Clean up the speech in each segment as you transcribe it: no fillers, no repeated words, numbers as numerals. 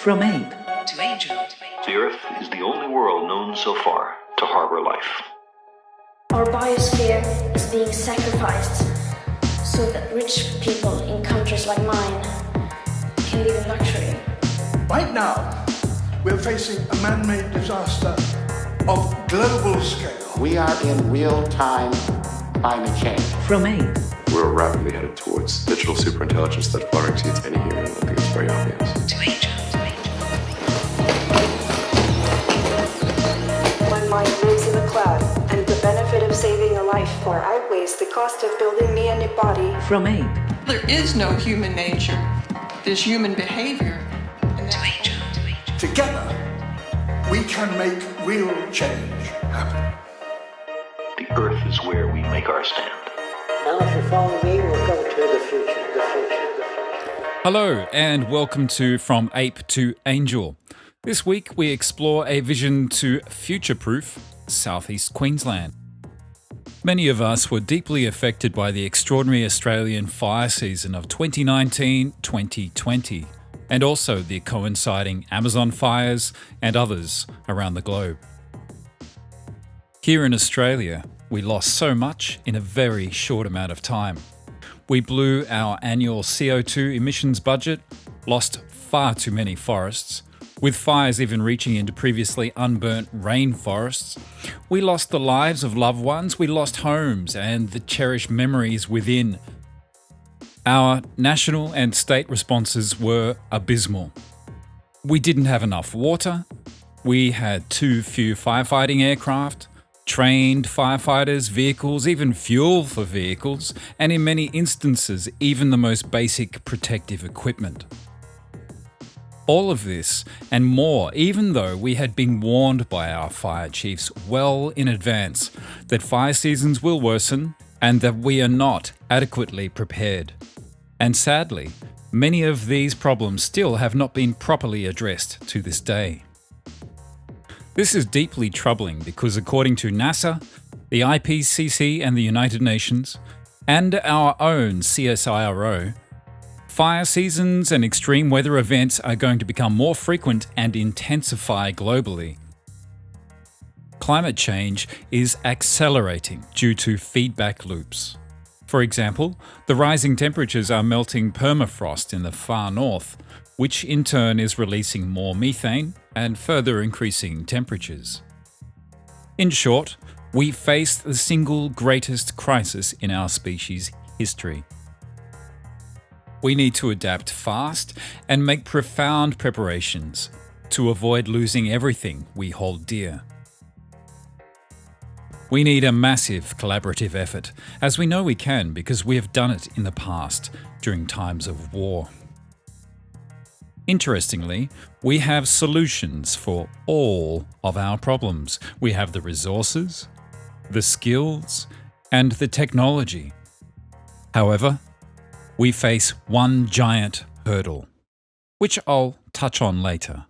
From ape to angel. The Earth is the only world known so far to harbor life. Our biosphere is being sacrificed so that rich people in countries like mine can live in luxury. Right now, we're facing a man-made disaster of global scale. We are in real-time climate change. From ape We're rapidly headed towards digital superintelligence that far exceeds any human. I think it's very obvious. to angel. One mind lives in the cloud, and the benefit of saving a life far outweighs the cost of building me a new body. From ape There is no human nature. There's human behavior. And to angel. Together, we can make real change happen. The Earth is where we make our stand. Now, if you follow me, we'll go to the future. Hello, and welcome to From Ape to Angel. This week we explore a vision to future-proof southeast Queensland. Many of us were deeply affected by the extraordinary Australian fire season of 2019-2020, and also the coinciding Amazon fires and others around the globe. Here in Australia, we lost so much in a very short amount of time. We blew our annual CO2 emissions budget, lost far too many forests, with fires even reaching into previously unburnt rainforests. We lost the lives of loved ones, we lost homes and the cherished memories within. Our national and state responses were abysmal. We didn't have enough water, we had too few firefighting aircraft, trained firefighters, vehicles, even fuel for vehicles, and in many instances, even the most basic protective equipment. All of this and more, even though we had been warned by our fire chiefs well in advance that fire seasons will worsen and that we are not adequately prepared. And sadly, many of these problems still have not been properly addressed to this day. This is deeply troubling because according to NASA, the IPCC and the United Nations, and our own CSIRO, fire seasons and extreme weather events are going to become more frequent and intensify globally. Climate change is accelerating due to feedback loops. For example, the rising temperatures are melting permafrost in the far north, which in turn is releasing more methane and further increasing temperatures. In short, we face the single greatest crisis in our species' history. We need to adapt fast and make profound preparations to avoid losing everything we hold dear. We need a massive collaborative effort, as we know we can because we have done it in the past during times of war. Interestingly, we have solutions for all of our problems. We have the resources, the skills, and the technology. However, we face one giant hurdle, which I'll touch on later.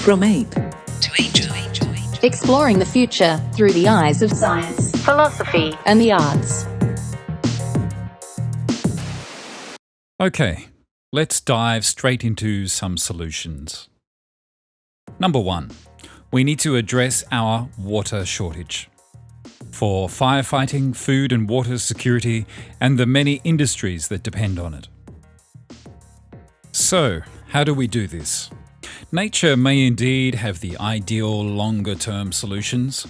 From ape to angel. Exploring the future through the eyes of science, philosophy, and the arts. Okay, let's dive straight into some solutions. Number 1, we need to address our water shortage. For firefighting, food and water security, and the many industries that depend on it. So, how do we do this? Nature may indeed have the ideal longer-term solutions.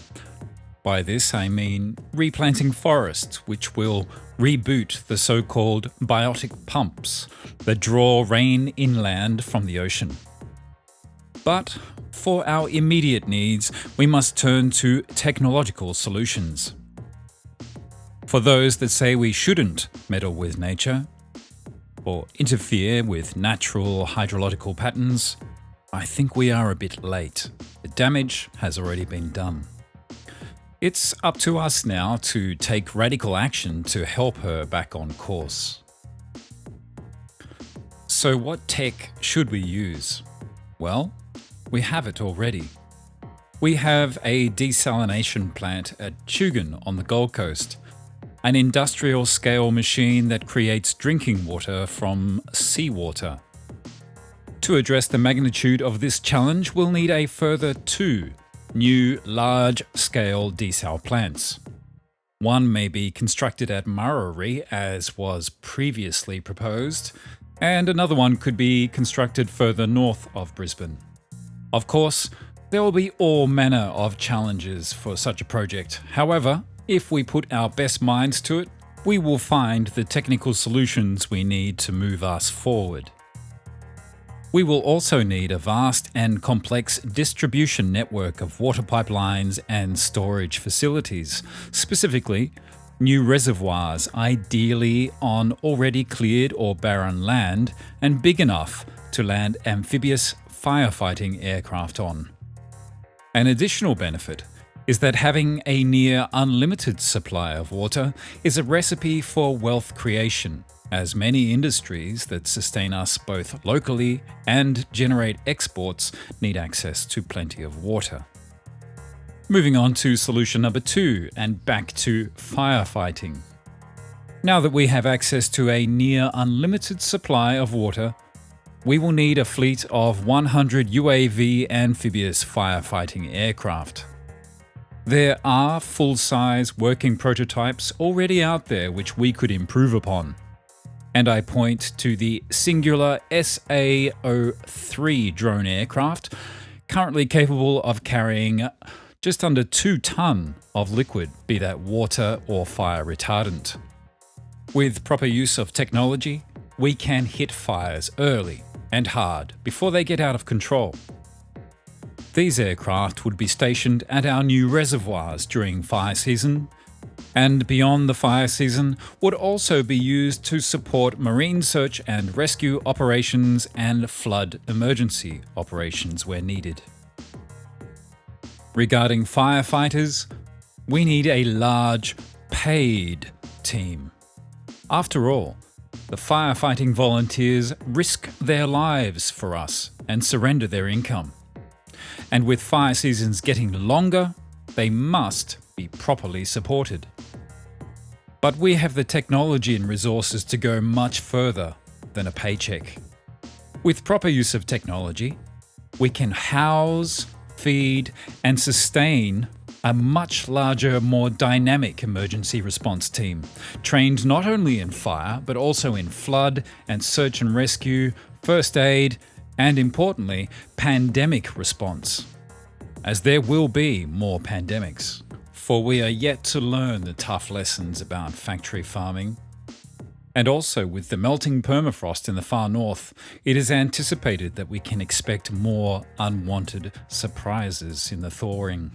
By this I mean replanting forests, which will reboot the so-called biotic pumps that draw rain inland from the ocean. But for our immediate needs, we must turn to technological solutions. For those that say we shouldn't meddle with nature or interfere with natural hydrological patterns, I think we are a bit late. The damage has already been done. It's up to us now to take radical action to help her back on course. So what tech should we use? Well, we have it already. We have a desalination plant at Chugan on the Gold Coast, an industrial-scale machine that creates drinking water from seawater. To address the magnitude of this challenge, we'll need a further 2 new large-scale desal plants. One may be constructed at Murray, as was previously proposed, and another one could be constructed further north of Brisbane. Of course, there will be all manner of challenges for such a project. However, if we put our best minds to it, we will find the technical solutions we need to move us forward. We will also need a vast and complex distribution network of water pipelines and storage facilities, specifically new reservoirs, ideally on already cleared or barren land and big enough to land amphibious firefighting aircraft on. An additional benefit is that having a near unlimited supply of water is a recipe for wealth creation, as many industries that sustain us both locally and generate exports need access to plenty of water. Moving on to solution number 2 and back to firefighting. Now that we have access to a near unlimited supply of water, we will need a fleet of 100 UAV amphibious firefighting aircraft. There are full-size working prototypes already out there which we could improve upon. And I point to the singular SA-03 drone aircraft, currently capable of carrying just under 2 tonne of liquid, be that water or fire retardant. With proper use of technology, we can hit fires early and hard before they get out of control. These aircraft would be stationed at our new reservoirs during fire season, and beyond the fire season would also be used to support marine search and rescue operations and flood emergency operations where needed. Regarding firefighters, we need a large, paid team. After all, the firefighting volunteers risk their lives for us and surrender their income. And with fire seasons getting longer, they must be properly supported. But we have the technology and resources to go much further than a paycheck. With proper use of technology, we can house, feed, and sustain a much larger, more dynamic emergency response team, trained not only in fire, but also in flood and search and rescue, first aid, and importantly, pandemic response. As there will be more pandemics, for we are yet to learn the tough lessons about factory farming. And also, with the melting permafrost in the far north, it is anticipated that we can expect more unwanted surprises in the thawing.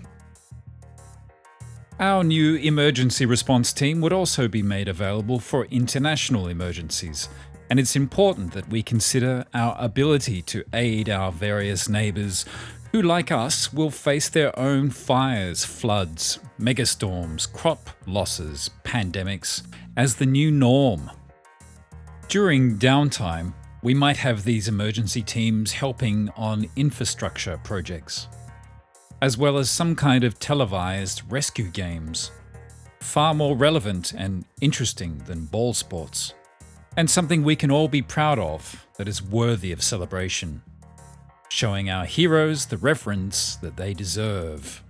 Our new emergency response team would also be made available for international emergencies, and it's important that we consider our ability to aid our various neighbours who, like us, will face their own fires, floods, megastorms, crop losses, pandemics as the new norm. During downtime, We might have these emergency teams helping on infrastructure projects, as well as some kind of televised rescue games, far more relevant and interesting than ball sports, and something we can all be proud of that is worthy of celebration, showing our heroes the reverence that they deserve.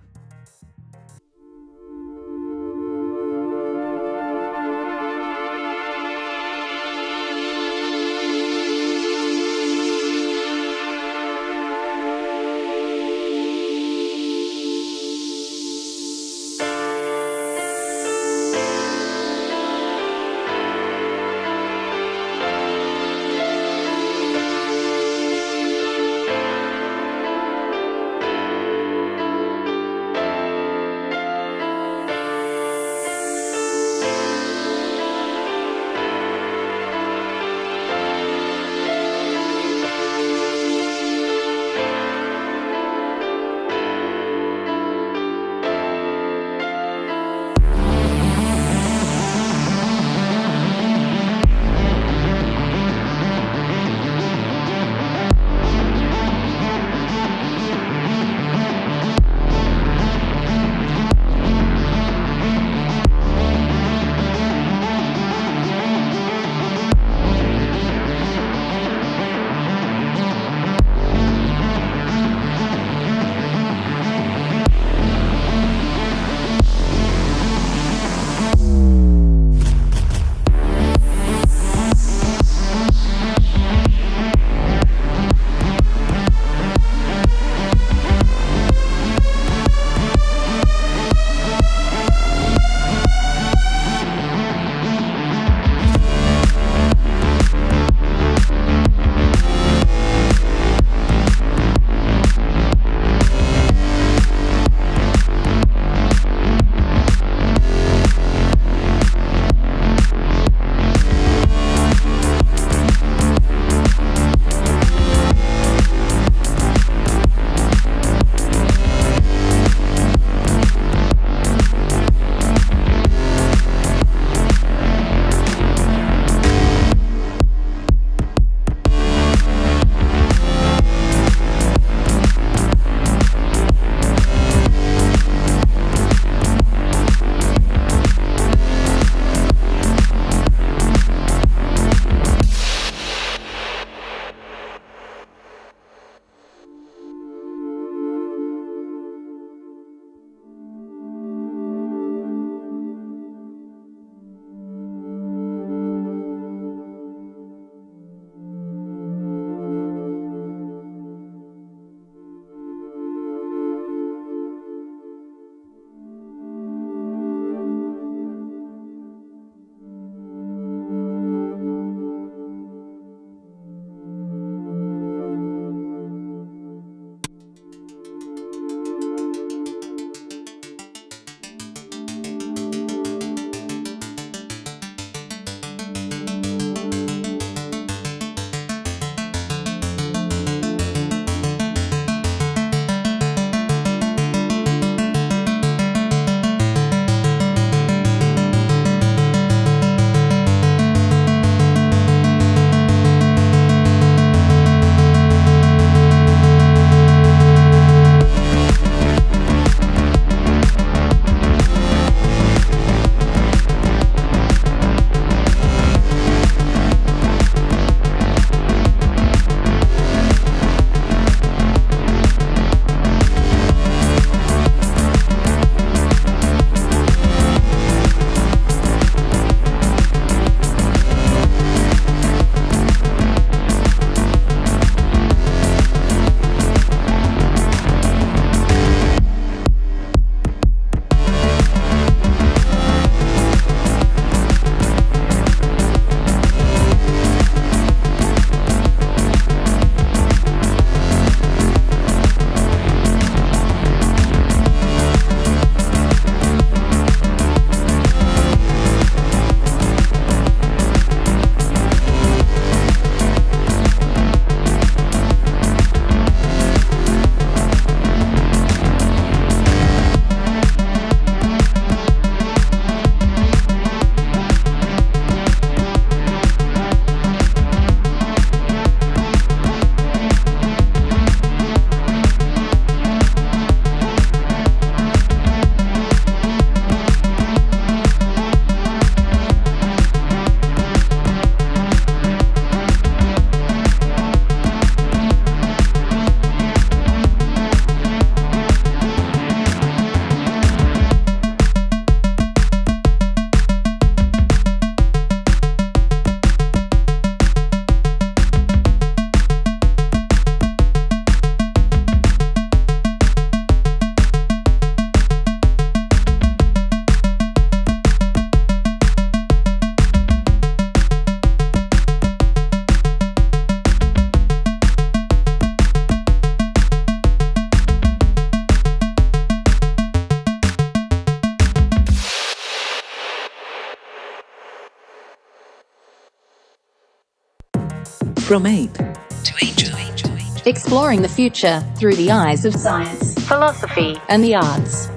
From ape to angel. Exploring the future through the eyes of science, philosophy, and the arts.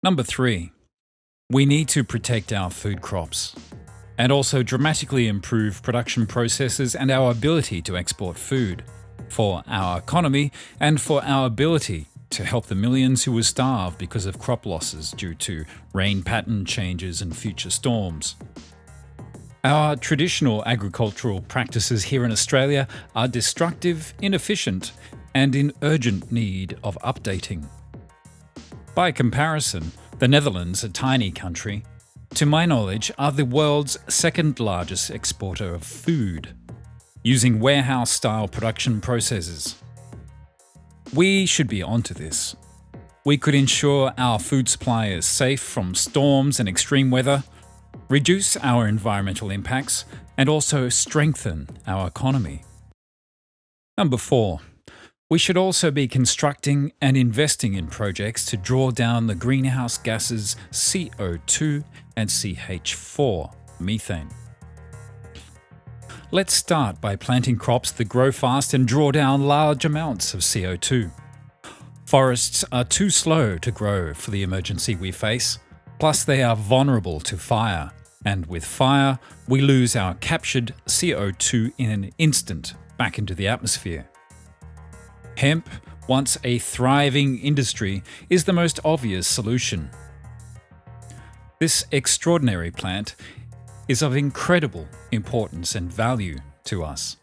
Number 3. We need to protect our food crops and also dramatically improve production processes and our ability to export food for our economy and for our ability to help the millions who will starve because of crop losses due to rain pattern changes and future storms. Our traditional agricultural practices here in Australia are destructive, inefficient, and in urgent need of updating. By comparison, the Netherlands, a tiny country, to my knowledge, are the world's second largest exporter of food, using warehouse-style production processes. We should be onto this. We could ensure our food supply is safe from storms and extreme weather, reduce our environmental impacts, and also strengthen our economy. Number 4. We should also be constructing and investing in projects to draw down the greenhouse gases CO2 and CH4, methane. Let's start by planting crops that grow fast and draw down large amounts of CO2. Forests are too slow to grow for the emergency we face, plus they are vulnerable to fire. And with fire, we lose our captured CO2 in an instant back into the atmosphere. Hemp, once a thriving industry, is the most obvious solution. This extraordinary plant is of incredible importance and value to us,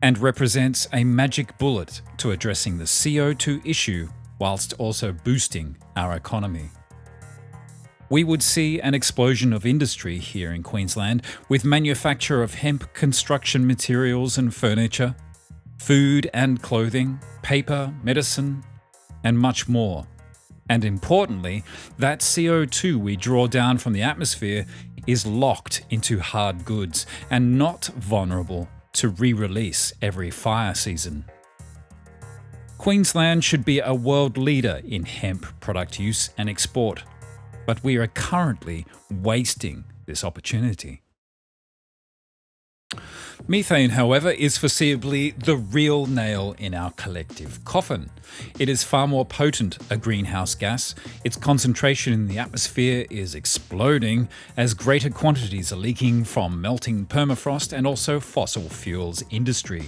and represents a magic bullet to addressing the CO2 issue whilst also boosting our economy. We would see an explosion of industry here in Queensland with manufacture of hemp construction materials and furniture, food and clothing, paper, medicine, and much more. And importantly, that CO2 we draw down from the atmosphere is locked into hard goods and not vulnerable to re-release every fire season. Queensland should be a world leader in hemp product use and export, but we are currently wasting this opportunity. Methane, however, is foreseeably the real nail in our collective coffin. It is far more potent a greenhouse gas. Its concentration in the atmosphere is exploding as greater quantities are leaking from melting permafrost and also fossil fuels industry,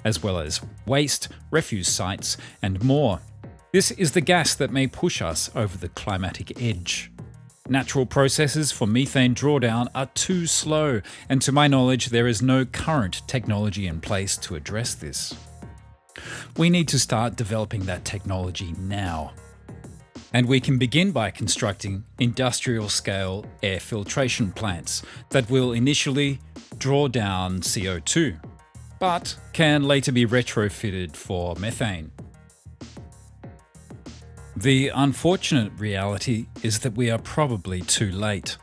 as well as waste, refuse sites, and more. This is the gas that may push us over the climatic edge. Natural processes for methane drawdown are too slow, and to my knowledge, there is no current technology in place to address this. We need to start developing that technology now. And we can begin by constructing industrial-scale air filtration plants that will initially draw down CO2, but can later be retrofitted for methane. The unfortunate reality is that we are probably too late.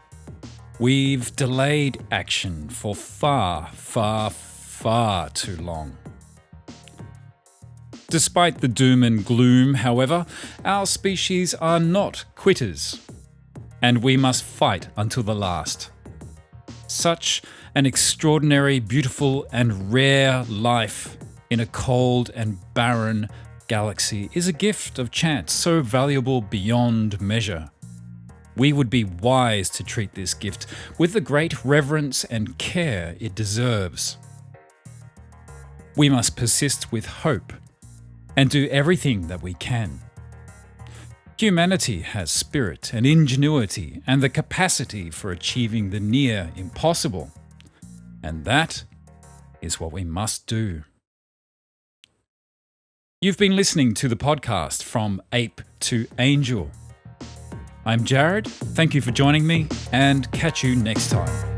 We've delayed action for far, far, far too long. Despite the doom and gloom, however, our species are not quitters, and we must fight until the last. Such an extraordinary, beautiful, and rare life in a cold and barren galaxy is a gift of chance so valuable beyond measure. We would be wise to treat this gift with the great reverence and care it deserves. We must persist with hope and do everything that we can. Humanity has spirit and ingenuity and the capacity for achieving the near impossible, and that is what we must do. You've been listening to the podcast From Ape to Angel. I'm Jared, thank you for joining me, and catch you next time.